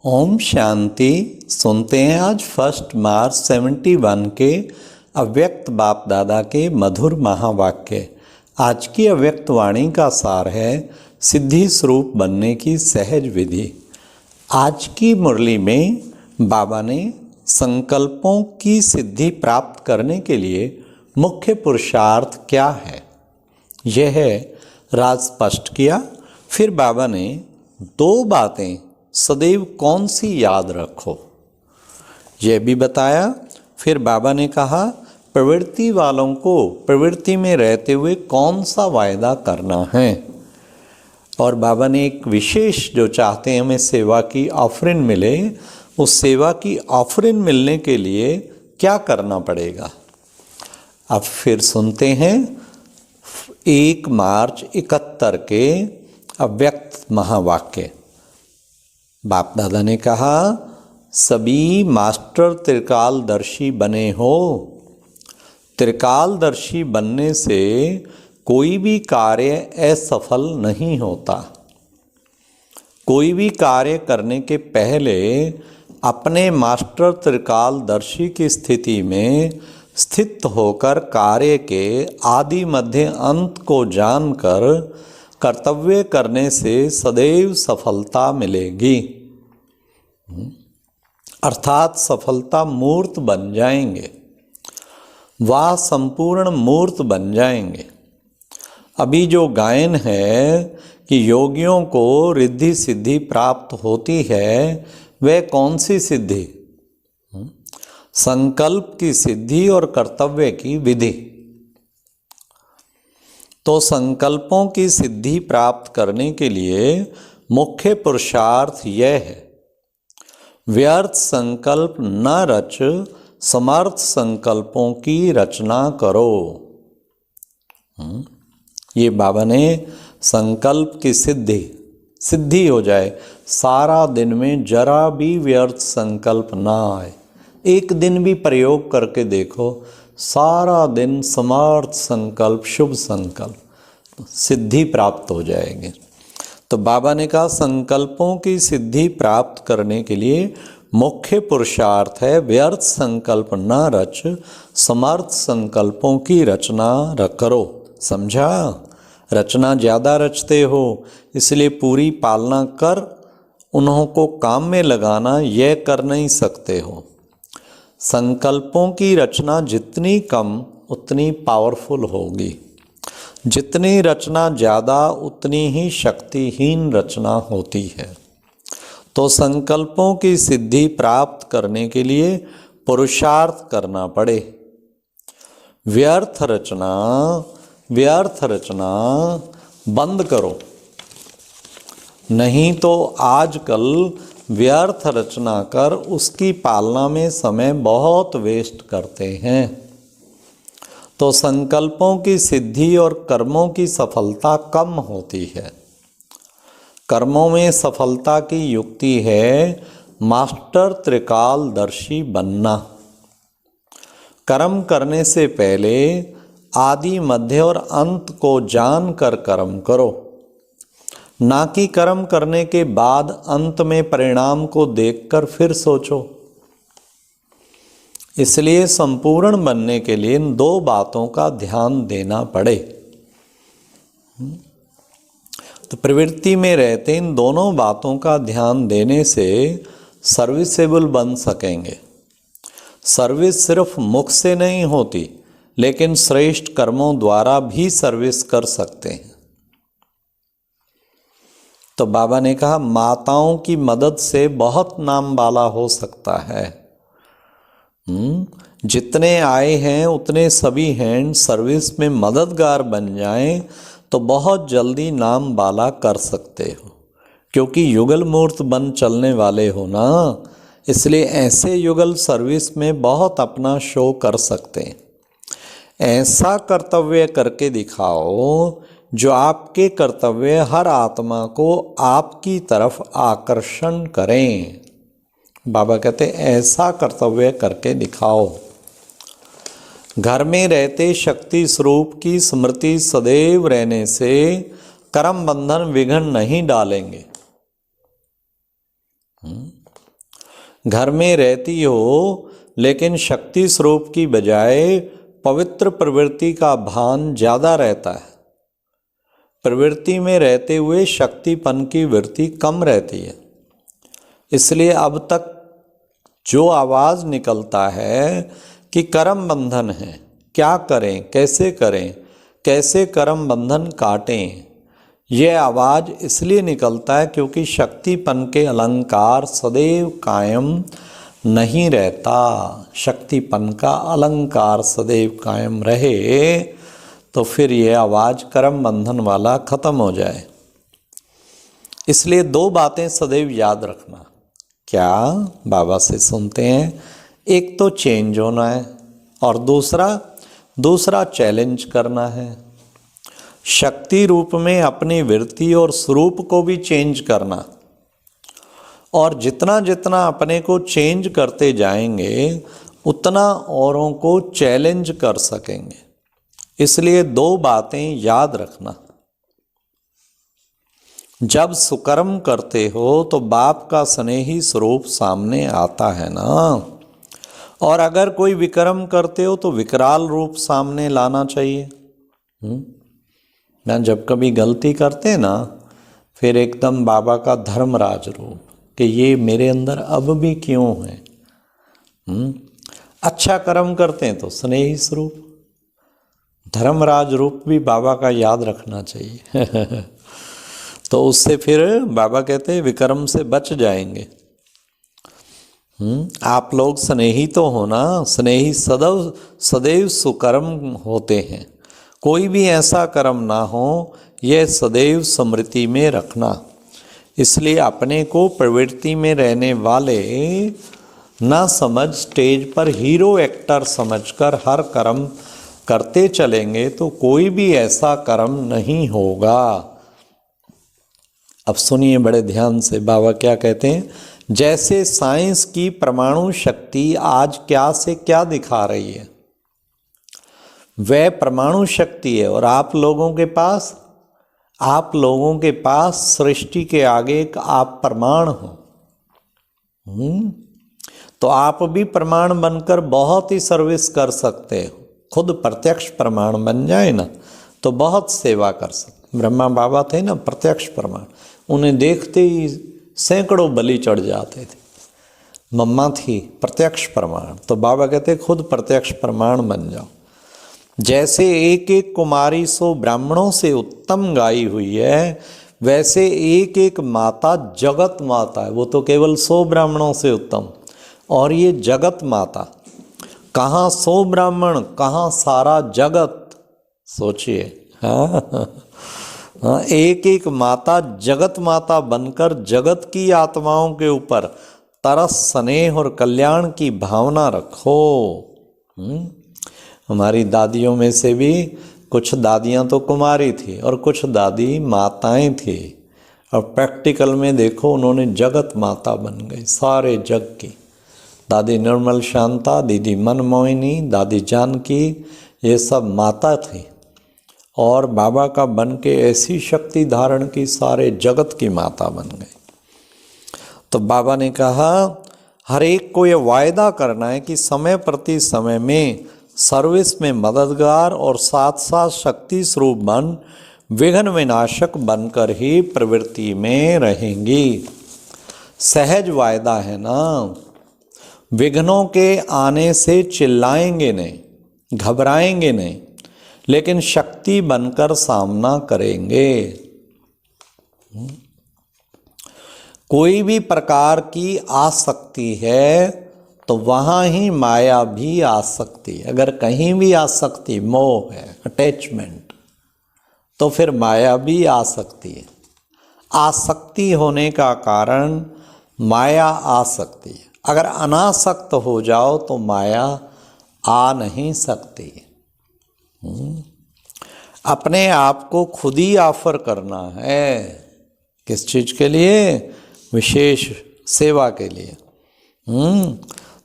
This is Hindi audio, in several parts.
ओम शांति। सुनते हैं आज 1 मार्च 71 के अव्यक्त बाप दादा के मधुर महावाक्य। आज की अव्यक्त वाणी का सार है सिद्धि स्वरूप बनने की सहज विधि। आज की मुरली में बाबा ने संकल्पों की सिद्धि प्राप्त करने के लिए मुख्य पुरुषार्थ क्या है यह राज स्पष्ट किया। फिर बाबा ने 2 बातें सदैव कौन सी याद रखो यह भी बताया। फिर बाबा ने कहा प्रवृत्ति वालों को प्रवृत्ति में रहते हुए कौन सा वायदा करना है। और बाबा ने एक विशेष जो चाहते हैं हमें सेवा की ऑफरिंग मिले, उस सेवा की ऑफरिंग मिलने के लिए क्या करना पड़ेगा। अब फिर सुनते हैं 1 मार्च 71 के अव्यक्त महावाक्य। बाप दादा ने कहा सभी मास्टर त्रिकालदर्शी बने हो। त्रिकालदर्शी बनने से कोई भी कार्य असफल नहीं होता। कोई भी कार्य करने के पहले अपने मास्टर त्रिकालदर्शी की स्थिति में स्थित होकर कार्य के आदि मध्य अंत को जानकर कर्तव्य करने से सदैव सफलता मिलेगी। अर्थात सफलता मूर्त बन जाएंगे, वह संपूर्ण मूर्त बन जाएंगे। अभी जो गायन है कि योगियों को रिद्धि सिद्धि प्राप्त होती है, वह कौन सी सिद्धि? संकल्प की सिद्धि और कर्तव्य की विधि। तो संकल्पों की सिद्धि प्राप्त करने के लिए मुख्य पुरुषार्थ यह है व्यर्थ संकल्प न रच, समर्थ संकल्पों की रचना करो। ये बाबा ने संकल्प की सिद्धि हो जाए, सारा दिन में जरा भी व्यर्थ संकल्प ना आए। एक दिन भी प्रयोग करके देखो, सारा दिन समर्थ संकल्प, शुभ संकल्प, सिद्धि प्राप्त हो जाएंगे। तो बाबा ने कहा संकल्पों की सिद्धि प्राप्त करने के लिए मुख्य पुरुषार्थ है व्यर्थ संकल्प न रच, समर्थ संकल्पों की रचना करो। समझा? रचना ज़्यादा रचते हो, इसलिए पूरी पालना कर उन्हों को काम में लगाना यह कर नहीं सकते हो। संकल्पों की रचना जितनी कम उतनी पावरफुल होगी, जितनी रचना ज़्यादा उतनी ही शक्तिहीन रचना होती है। तो संकल्पों की सिद्धि प्राप्त करने के लिए पुरुषार्थ करना पड़े। व्यर्थ रचना बंद करो, नहीं तो आजकल व्यर्थ रचना कर उसकी पालना में समय बहुत वेस्ट करते हैं। तो संकल्पों की सिद्धि और कर्मों की सफलता कम होती है। कर्मों में सफलता की युक्ति है मास्टर त्रिकालदर्शी बनना। कर्म करने से पहले आदि मध्य और अंत को जानकर कर्म करो, ना कि कर्म करने के बाद अंत में परिणाम को देखकर फिर सोचो। इसलिए संपूर्ण बनने के लिए इन 2 बातों का ध्यान देना पड़े। तो प्रवृत्ति में रहते इन दोनों बातों का ध्यान देने से सर्विसेबल बन सकेंगे। सर्विस सिर्फ मुख से नहीं होती, लेकिन श्रेष्ठ कर्मों द्वारा भी सर्विस कर सकते हैं। तो बाबा ने कहा माताओं की मदद से बहुत नाम वाला हो सकता है। जितने आए हैं उतने सभी हैंड सर्विस में मददगार बन जाएं तो बहुत जल्दी नाम वाला कर सकते हो, क्योंकि युगल मूर्त बन चलने वाले हो ना, इसलिए ऐसे युगल सर्विस में बहुत अपना शो कर सकते हैं। ऐसा कर्तव्य करके दिखाओ जो आपके कर्तव्य हर आत्मा को आपकी तरफ आकर्षण करें। बाबा कहते ऐसा कर्तव्य करके दिखाओ। घर में रहते शक्ति स्वरूप की स्मृति सदैव रहने से कर्म बंधन विघ्न नहीं डालेंगे। घर में रहती हो लेकिन शक्ति स्वरूप की बजाय पवित्र प्रवृत्ति का भान ज़्यादा रहता है। प्रवृत्ति में रहते हुए शक्तिपन की वृत्ति कम रहती है। इसलिए अब तक जो आवाज़ निकलता है कि कर्म बंधन है, क्या करें, कैसे कर्म बंधन काटें, यह आवाज़ इसलिए निकलता है क्योंकि शक्तिपन के अलंकार सदैव कायम नहीं रहता। शक्तिपन का अलंकार सदैव कायम रहे तो फिर यह आवाज़ कर्म बंधन वाला खत्म हो जाए। इसलिए दो बातें सदैव याद रखना। क्या बाबा से सुनते हैं, एक तो चेंज होना है और दूसरा चैलेंज करना है। शक्ति रूप में अपनी वृत्ति और स्वरूप को भी चेंज करना, और जितना जितना अपने को चेंज करते जाएंगे उतना औरों को चैलेंज कर सकेंगे। इसलिए दो बातें याद रखना। जब सुकर्म करते हो तो बाप का स्नेही स्वरूप सामने आता है ना, और अगर कोई विक्रम करते हो तो विकराल रूप सामने लाना चाहिए। ना जब कभी गलती करते ना, फिर एकदम बाबा का धर्मराज रूप कि ये मेरे अंदर अब भी क्यों है। अच्छा कर्म करते हैं तो स्नेही स्वरूप, धर्मराज रूप भी बाबा का याद रखना चाहिए। तो उससे फिर बाबा कहते हैं विक्रम से बच जाएंगे। आप लोग स्नेही तो हो ना, स्नेही सदैव सुकर्म होते हैं। कोई भी ऐसा कर्म ना हो, यह सदैव स्मृति में रखना। इसलिए अपने को प्रवृत्ति में रहने वाले ना समझ स्टेज पर हीरो एक्टर समझकर हर कर्म करते चलेंगे तो कोई भी ऐसा कर्म नहीं होगा। अब सुनिए बड़े ध्यान से, बाबा क्या कहते हैं। जैसे साइंस की परमाणु शक्ति आज क्या से क्या दिखा रही है, वह परमाणु शक्ति है, और आप लोगों के पास सृष्टि के आगे एक आप प्रमाण हो। तो आप भी प्रमाण बनकर बहुत ही सर्विस कर सकते हो। खुद प्रत्यक्ष प्रमाण बन जाए ना तो बहुत सेवा कर सकते। ब्रह्मा बाबा थे ना प्रत्यक्ष प्रमाण, उन्हें देखते ही सैकड़ों बलि चढ़ जाते थे। मम्मा थी प्रत्यक्ष प्रमाण, तो बाबा कहते खुद प्रत्यक्ष प्रमाण बन जाओ। जैसे एक एक कुमारी सो ब्राह्मणों से उत्तम गाई हुई है, वैसे एक एक माता जगत माता है। वो तो केवल 100 ब्राह्मणों से उत्तम, और ये जगत माता, कहाँ 100 ब्राह्मण, कहाँ सारा जगत। सोचिए, हाँ, एक एक माता जगत माता बनकर जगत की आत्माओं के ऊपर तरस, स्नेह और कल्याण की भावना रखो। हमारी दादियों में से भी कुछ दादियाँ तो कुमारी थी और कुछ दादी माताएं थी, और प्रैक्टिकल में देखो उन्होंने जगत माता बन गई सारे जग की। दादी निर्मल शांता, दीदी मनमोहिनी, दादी जानकी, ये सब माता थी, और बाबा का बन के ऐसी शक्ति धारण की सारे जगत की माता बन गई। तो बाबा ने कहा हर एक को ये वायदा करना है कि समय प्रति समय में सर्विस में मददगार और साथ साथ शक्ति स्वरूप बन विघ्न विनाशक बनकर ही प्रवृत्ति में रहेंगी। सहज वायदा है ना। विघ्नों के आने से चिल्लाएंगे नहीं, घबराएंगे नहीं, लेकिन शक्ति बनकर सामना करेंगे। कोई भी प्रकार की आसक्ति है तो वहाँ ही माया भी आ सकती है। अगर कहीं भी आसक्ति, मोह है, अटैचमेंट, तो फिर माया भी आ सकती है। आसक्ति होने का कारण माया आ सकती है। अगर अनासक्त हो जाओ तो माया आ नहीं सकती। अपने आप को खुद ही ऑफर करना है। किस चीज़ के लिए? विशेष सेवा के लिए।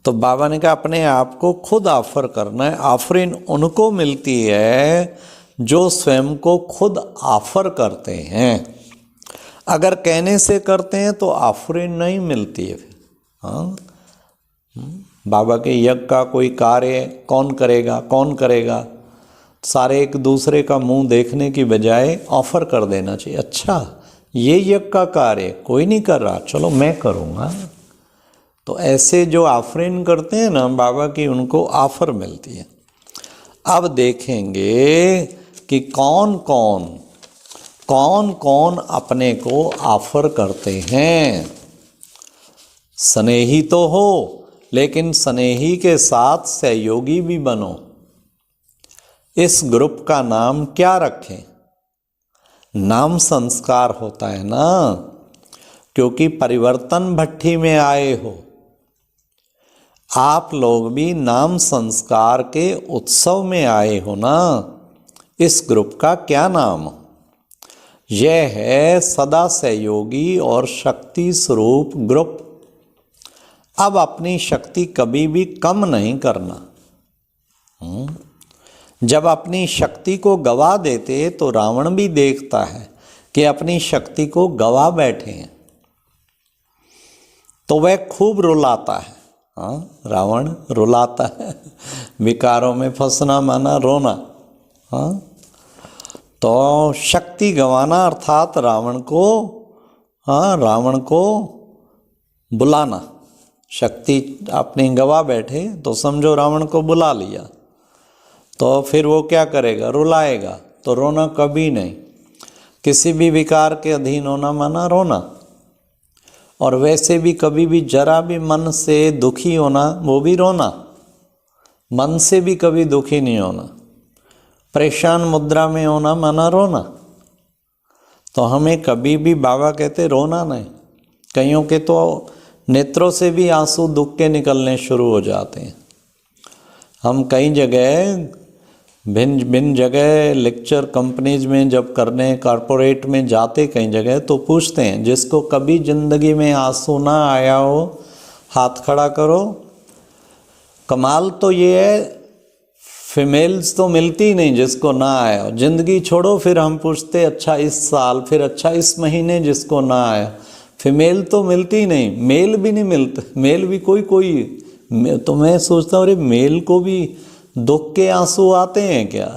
तो बाबा ने कहा अपने आप को खुद ऑफर करना है। ऑफरिंग उनको मिलती है जो स्वयं को खुद ऑफर करते हैं। अगर कहने से करते हैं तो ऑफरिंग नहीं मिलती है। हाँ, बाबा के यज्ञ का कोई कार्य कौन करेगा कौन करेगा, सारे एक दूसरे का मुंह देखने की बजाय ऑफर कर देना चाहिए, अच्छा ये यज्ञ का कार्य कोई नहीं कर रहा, चलो मैं करूँगा। तो ऐसे जो ऑफरिंग करते हैं ना बाबा की, उनको ऑफर मिलती है। अब देखेंगे कि कौन कौन अपने को ऑफर करते हैं। स्नेही तो हो, लेकिन स्नेही के साथ सहयोगी भी बनो। इस ग्रुप का नाम क्या रखें? नाम संस्कार होता है ना, क्योंकि परिवर्तन भट्ठी में आए हो। आप लोग भी नाम संस्कार के उत्सव में आए हो ना। इस ग्रुप का क्या नाम? यह है सदा सहयोगी और शक्ति स्वरूप ग्रुप। अब अपनी शक्ति कभी भी कम नहीं करना। जब अपनी शक्ति को गवा देते तो रावण भी देखता है कि अपनी शक्ति को गवा बैठे हैं, तो वह खूब रुलाता है। रावण रुलाता है, विकारों में फंसना माना रोना। तो शक्ति गंवाना अर्थात रावण को बुलाना। शक्ति अपनी गवा बैठे तो समझो रावण को बुला लिया, तो फिर वो क्या करेगा? रुलाएगा। तो रोना कभी नहीं। किसी भी विकार के अधीन होना माना रोना। और वैसे भी कभी भी जरा भी मन से दुखी होना, वो भी रोना। मन से भी कभी दुखी नहीं होना। परेशान मुद्रा में होना माना रोना। तो हमें कभी भी बाबा कहते रोना नहीं। कईयों के तो नेत्रों से भी आंसू दुख के निकलने शुरू हो जाते हैं। हम कई जगह भिन्न जगह लेक्चर कंपनीज में जब करने, कॉरपोरेट में जाते कई जगह, तो पूछते हैं जिसको कभी ज़िंदगी में आंसू ना आया हो हाथ खड़ा करो। कमाल तो ये है, फीमेल्स तो मिलती नहीं जिसको ना आया हो। ज़िंदगी छोड़ो, फिर हम पूछते अच्छा इस साल, फिर अच्छा इस महीने जिसको ना आया। फीमेल तो मिलती नहीं, मेल भी नहीं मिलते। मेल भी कोई तो मैं सोचता हूँ अरे मेल को भी दुख के आंसू आते हैं क्या?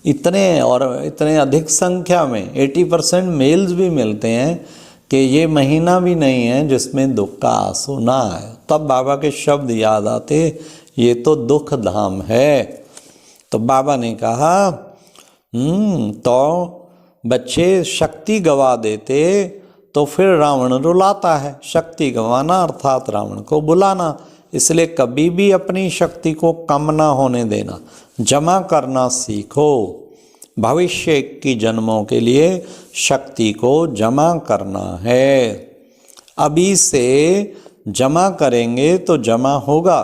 इतने अधिक संख्या में 80% मेल्स भी मिलते हैं कि ये महीना भी नहीं है जिसमें दुख का आंसू ना आए। तब बाबा के शब्द याद आते, ये तो दुख धाम है। तो बाबा ने कहा तो बच्चे शक्ति गवा देते तो फिर रावण रुलाता है। शक्ति गंवाना अर्थात रावण को बुलाना। इसलिए कभी भी अपनी शक्ति को कम ना होने देना, जमा करना सीखो। भविष्य की जन्मों के लिए शक्ति को जमा करना है। अभी से जमा करेंगे तो जमा होगा।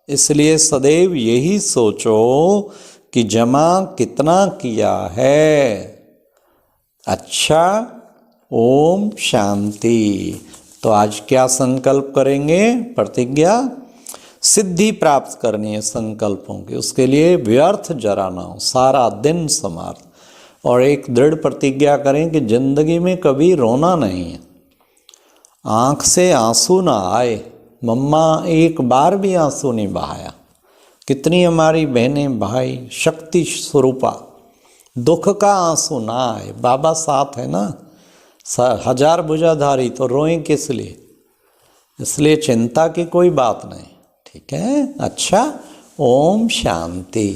इसलिए सदैव यही सोचो कि जमा कितना किया है। अच्छा, ओम शांति। तो आज क्या संकल्प करेंगे? प्रतिज्ञा। सिद्धि प्राप्त करनी है संकल्पों की, उसके लिए व्यर्थ जरा ना हो, सारा दिन समार्थ। और एक दृढ़ प्रतिज्ञा करें कि जिंदगी में कभी रोना नहीं है, आँख से आंसू ना आए। मम्मा एक बार भी आंसू नहीं बहाया। कितनी हमारी बहनें भाई शक्ति स्वरूपा, दुख का आंसू ना आए। बाबा साथ है ना, 1000 भुजाधारी, तो रोएं किस लिए? इसलिए चिंता की कोई बात नहीं। ठीक है, अच्छा, ओम शांति।